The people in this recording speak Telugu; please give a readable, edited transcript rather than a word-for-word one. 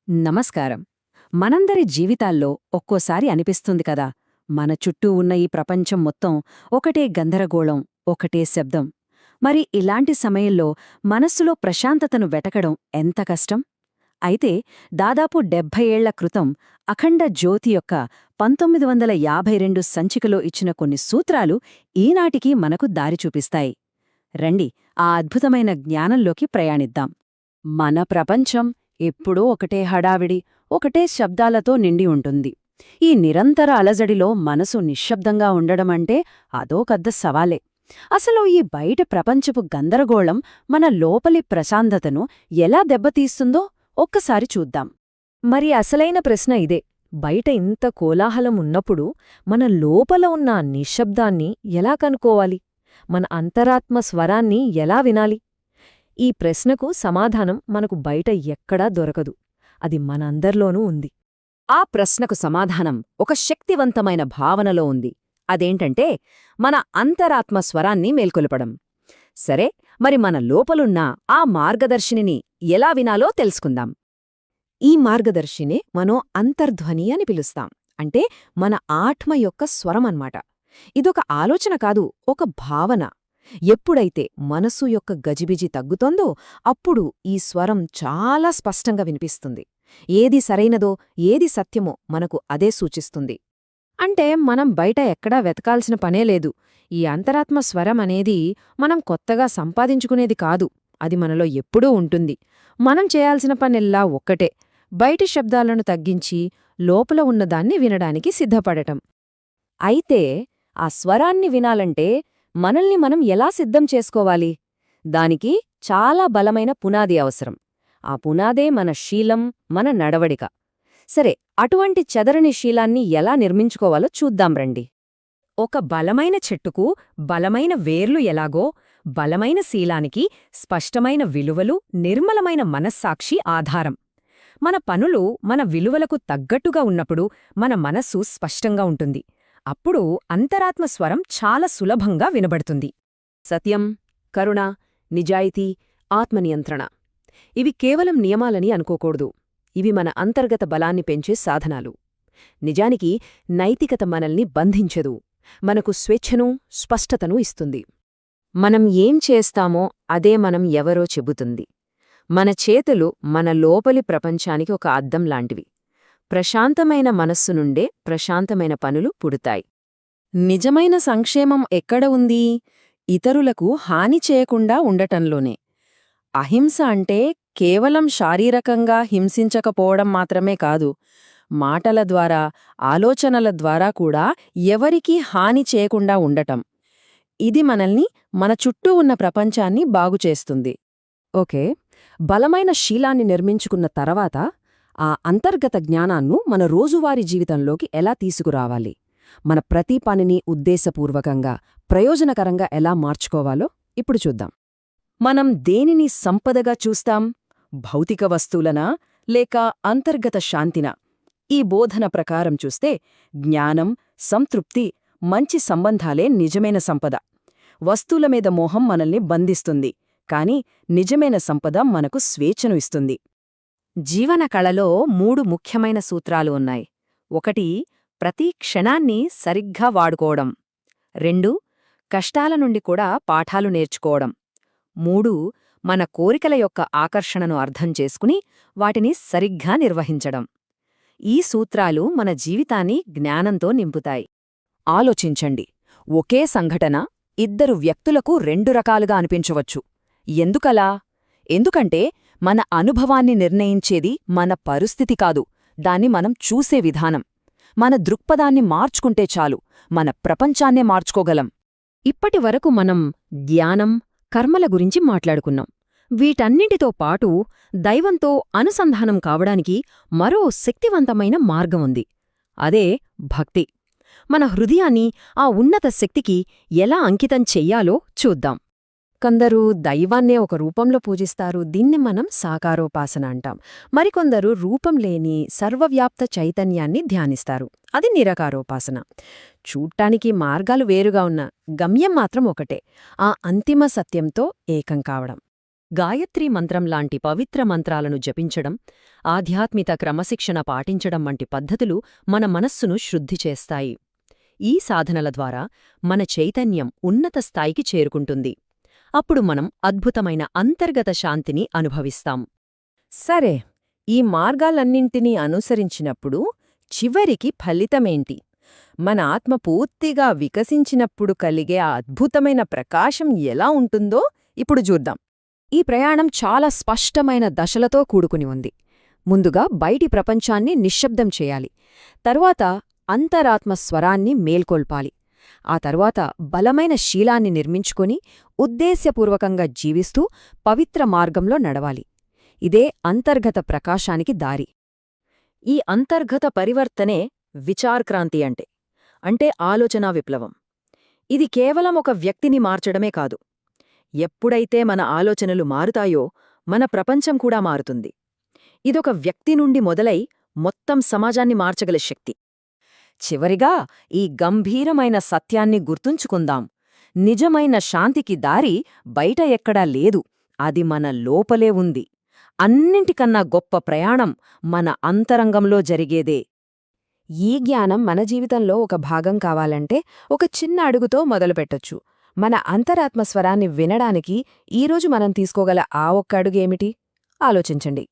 నమస్కారం. మనందరి జీవితాల్లో ఒక్కోసారి అనిపిస్తుంది కదా, మన చుట్టూ ఉన్న ఈ ప్రపంచం మొత్తం ఒకటే గందరగోళం, ఒకటే శబ్దం. మరి ఇలాంటి సమయంలో మనస్సులో ప్రశాంతతను వెతకడం ఎంత కష్టం? అయితే దాదాపు 70 ఏళ్ల క్రితం అఖండ జ్యోతి యొక్క 1952 సంచికలో ఇచ్చిన కొన్ని సూత్రాలు ఈనాటికి మనకు దారి చూపిస్తాయి. రండి, ఆ అద్భుతమైన జ్ఞానంలోకి ప్రయాణిద్దాం. మన ప్రపంచం ఎప్పుడూ ఒకటే హడావిడి, ఒకటే శబ్దాలతో నిండి ఉంటుంది. ఈ నిరంతర అలజడిలో మనసు నిశ్శబ్దంగా ఉండడమంటే అదో పెద్ద సవాలే. అసలు ఈ బయట ప్రపంచపు గందరగోళం మన లోపలి ప్రశాంతతను ఎలా దెబ్బతీస్తుందో ఒక్కసారి చూద్దాం. మరి అసలైన ప్రశ్న ఇదే: బయట ఇంత కోలాహలం ఉన్నప్పుడు మన లోపల ఉన్న ఆ నిశ్శబ్దాన్ని ఎలా కనుక్కోవాలి? మన అంతరాత్మ స్వరాన్ని ఎలా వినాలి? ఈ ప్రశ్నకు సమాధానం మనకు బయట ఎక్కడా దొరకదు. అది మనందర్లోనూ ఉంది. ఆ ప్రశ్నకు సమాధానం ఒక శక్తివంతమైన భావనలో ఉంది. అదేంటంటే మన అంతరాత్మ స్వరాన్ని మేల్కొల్పడం. సరే, మరి మన లోపలున్న ఆ మార్గదర్శినిని ఎలా వినాలో తెలుసుకుందాం. ఈ మార్గదర్శినే మనం అంతర్ధ్వని అని పిలుస్తాం. అంటే మన ఆత్మ యొక్క స్వరమన్మాట. ఇదొక ఆలోచన కాదు, ఒక భావన. ఎప్పుడైతే మనసు యొక్క గజిబిజి తగ్గుతోందో అప్పుడు ఈ స్వరం చాలా స్పష్టంగా వినిపిస్తుంది. ఏది సరైనదో, ఏది సత్యమో మనకు అదే సూచిస్తుంది. అంటే మనం బయట ఎక్కడా వెతకాల్సిన పనేలేదు. ఈ అంతరాత్మ స్వరం అనేది మనం కొత్తగా సంపాదించుకునేది కాదు. అది మనలో ఎప్పుడూ ఉంటుంది. మనం చేయాల్సిన పనెల్లా ఒక్కటే: బయటి శబ్దాలను తగ్గించి లోపల ఉన్నదాన్ని వినడానికి సిద్ధపడటం. అయితే ఆ స్వరాన్ని వినాలంటే మనల్ని మనం ఎలా సిద్ధం చేసుకోవాలి? దానికి చాలా బలమైన పునాది అవసరం. ఆ పునాదే మన శీలం, మన నడవడిక. సరే, అటువంటి చెదరని శీలాన్ని ఎలా నిర్మించుకోవాలో చూద్దాం రండి. ఒక బలమైన చెట్టుకు బలమైన వేర్లు ఎలాగో, బలమైన శీలానికి స్పష్టమైన విలువలు, నిర్మలమైన మనస్సాక్షి ఆధారం. మన పనులు మన విలువలకు తగ్గట్టుగా ఉన్నప్పుడు మన మనస్సు స్పష్టంగా ఉంటుంది. అప్పుడు అంతరాత్మ స్వరం చాలా సులభంగా వినబడుతుంది. సత్యం, కరుణ, నిజాయితీ, ఆత్మనియంత్రణ — ఇవి కేవలం నియమాలని అనుకోకూడదు. ఇవి మన అంతర్గత బలాన్ని పెంచే సాధనాలు. నిజానికి నైతికత మనల్ని బంధించదు, మనకు స్వేచ్ఛను, స్పష్టతను ఇస్తుంది. మనం ఏం చేస్తామో అదే మనం ఎవరో చెబుతుంది. మన చేతులు మన లోపలి ప్రపంచానికి ఒక అద్దం లాంటివి. ప్రశాంతమైన మనస్సు నుండే ప్రశాంతమైన పనులు పుడతాయి. నిజమైన సంక్షేమం ఎక్కడ ఉంది? ఇతరులకు హాని చేయకుండా ఉండటంలోనే. అహింస అంటే కేవలం శారీరకంగా హింసించకపోవడం మాత్రమే కాదు, మాటల ద్వారా, ఆలోచనల ద్వారా కూడా ఎవరికీ హాని చేయకుండా ఉండటం. ఇది మనల్ని, మన చుట్టూ ఉన్న ప్రపంచాన్ని బాగుచేస్తుంది. ఓకే, బలమైన శీలాన్ని నిర్మించుకున్న తర్వాత ఆ అంతర్గత జ్ఞానాన్ని మన రోజువారీ జీవితంలోకి ఎలా తీసుకురావాలి? మన ప్రతి పనిని ఉద్దేశపూర్వకంగా, ప్రయోజనకరంగా ఎలా మార్చుకోవాలో ఇప్పుడు చూద్దాం. మనం దేనిని సంపదగా చూస్తాం? భౌతిక వస్తువులనా, లేక అంతర్గత శాంతినా? ఈ బోధన ప్రకారం చూస్తే జ్ఞానం, సంతృప్తి, మంచి సంబంధాలే నిజమైన సంపద. వస్తువుల మీద మోహం మనల్ని బంధిస్తుంది, కాని నిజమైన సంపద మనకు స్వేచ్ఛను ఇస్తుంది. జీవన కళలో 3 ముఖ్యమైన సూత్రాలు ఉన్నాయి. 1. ప్రతి క్షణాన్ని సరిగ్గా వాడుకోవడం. 2. కష్టాల నుండి కూడా పాఠాలు నేర్చుకోవడం. 3. మన కోరికల యొక్క ఆకర్షణను అర్థం చేసుకుని వాటిని సరిగ్గా నిర్వహించడం. ఈ సూత్రాలు మన జీవితాన్ని జ్ఞానంతో నింపుతాయి. ఆలోచించండి, ఒకే సంఘటన 2 వ్యక్తులకు 2 రకాలుగా అనిపించవచ్చు. ఎందుకలా? ఎందుకంటే మన అనుభవాన్ని నిర్ణయించేది మన పరిస్థితి కాదు, దాన్ని మనం చూసే విధానం. మన దృక్పథాన్ని మార్చుకుంటే చాలు, మన ప్రపంచాన్నే మార్చుకోగలం. ఇప్పటివరకు మనం జ్ఞానం, కర్మల గురించి మాట్లాడుకున్నాం. వీటన్నింటితో పాటు దైవంతో అనుసంధానం కావడానికి మరో శక్తివంతమైన మార్గం ఉంది. అదే భక్తి. మన హృదయాన్ని ఆ ఉన్నత శక్తికి ఎలా అంకితం చెయ్యాలో చూద్దాం. కొందరు దైవాన్నే ఒక రూపంలో పూజిస్తారు, దీన్ని మనం సాకారోపాసన అంటాం. మరికొందరు రూపం లేని సర్వవ్యాప్త చైతన్యాన్ని ధ్యానిస్తారు, అది నిరాకారోపాసన. చూడ్డానికి మార్గాలు వేరుగా ఉన్న గమ్యం మాత్రం ఒకటే: ఆ అంతిమ సత్యంతో ఏకం కావడం. గాయత్రీ మంత్రం లాంటి పవిత్ర మంత్రాలను జపించడం, ఆధ్యాత్మిక క్రమశిక్షణ పాటించడం వంటి పద్ధతులు మన మనస్సును శుద్ధి చేస్తాయి. ఈ సాధనల ద్వారా మన చైతన్యం ఉన్నత స్థాయికి చేరుకుంటుంది. అప్పుడు మనం అద్భుతమైన అంతర్గత శాంతిని అనుభవిస్తాం. సరే, ఈ మార్గాలన్నింటినీ అనుసరించినప్పుడు చివరికి ఫలితమేంటి? మన ఆత్మ పూర్తిగా వికసించినప్పుడు కలిగే ఆ అద్భుతమైన ప్రకాశం ఎలా ఉంటుందో ఇప్పుడు చూద్దాం. ఈ ప్రయాణం చాలా స్పష్టమైన దశలతో కూడుకుని ఉంది. ముందుగా బయటి ప్రపంచాన్ని నిశ్శబ్దం చేయాలి. తరువాత అంతరాత్మ స్వరాన్ని మేల్కొల్పాలి. ఆ తరువాత బలమైన శీలాన్ని నిర్మించుకొని ఉద్దేశ్యపూర్వకంగా జీవిస్తూ పవిత్ర మార్గంలో నడవాలి. ఇదే అంతర్గత ప్రకాశానికి దారి. ఈ అంతర్గత పరివర్తనే విచారక్రాంతి అంటే ఆలోచనా విప్లవం. ఇది కేవలం ఒక వ్యక్తిని మార్చడమే కాదు. ఎప్పుడైతే మన ఆలోచనలు మారుతాయో మన ప్రపంచం కూడా మారుతుంది. ఇదొక వ్యక్తి నుండి మొదలై మొత్తం సమాజాన్ని మార్చగల శక్తి. చివరిగా ఈ గంభీరమైన సత్యాన్ని గుర్తుంచుకుందాం. నిజమైన శాంతికి దారి బయట ఎక్కడా లేదు, అది మన లోపలే ఉంది. అన్నింటికన్నా గొప్ప ప్రయాణం మన అంతరంగంలో జరిగేదే. ఈ జ్ఞానం మన జీవితంలో ఒక భాగం కావాలంటే ఒక చిన్న అడుగుతో మొదలుపెట్టొచ్చు. మన అంతరాత్మ స్వరాన్ని వినడానికి ఈరోజు మనం తీసుకోగల ఆ ఒక్క అడుగేమిటి? ఆలోచించండి.